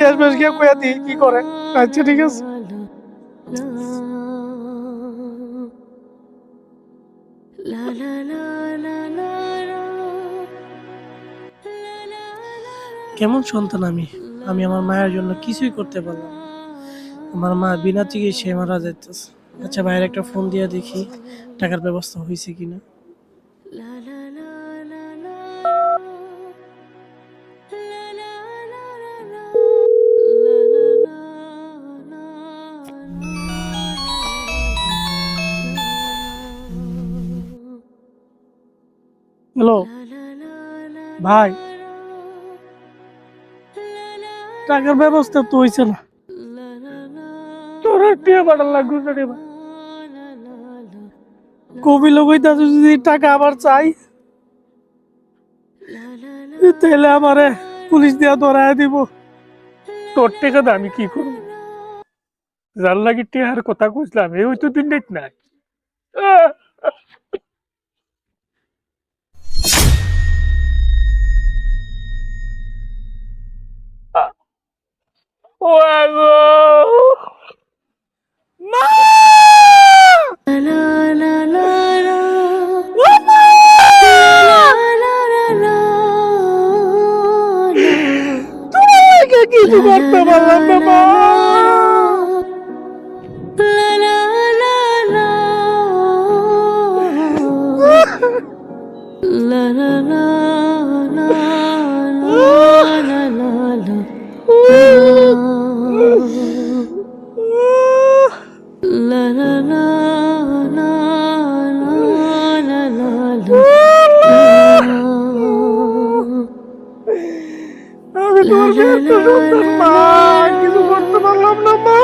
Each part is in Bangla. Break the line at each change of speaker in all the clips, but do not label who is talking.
শেষমেশ গিয়ে কইয়া দিই কি করে। আচ্ছা ঠিক আছে। কেমন সন্তান আমি! আমি আমার মায়ের জন্য কিছুই করতে পারলাম না। আমার মা বিনা চিকিৎসায় মারা যাইতেছে। আচ্ছা ভাইয়ের একটা ফোন দিয়ে দেখি টাকার ব্যবস্থা হয়েছে কিনা। হ্যালো ভাই, টাকার ব্যবস্থা তো হয়েছে না। তোর টিয়া পাঠান লাগবে রে ভাই। কবি লোক হইতাছে যদি টাকা আবার চাই তাহলে আমারে পুলিশ দিয়া ধরায় দিব। তোর টেকা দা আমি কি করব? যার লাগি টিয়ার কথা কইছিলাম এই তো দিন দেখ নাই। ও আগো মা! ও মা! তোমাকে কিছু করতে পারলাম না মা। আমি তোমার একটা সন্তান মা, কিছু করতে পারলাম না মা।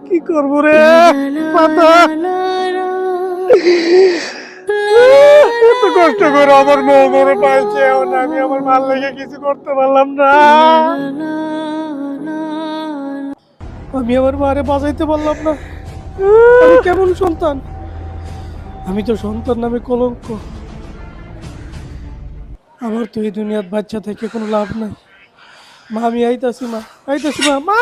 কি করবো রে মাথা, এত কষ্ট করে আমার বউ মরে পাইছে, এখন আমি আমার মাল লেগে কিছু করতে পারলাম না। আমি আমার মারে বাঁচাইতে পারলাম না। আমি কেমন সন্তান! আমি তো সন্তান নামে কলঙ্ক। আমার তো এই দুনিয়ার বাচ্চা থেকে কোনো লাভ নাই। মা আমি আইতাছি, মা আইতাছি, মা মা।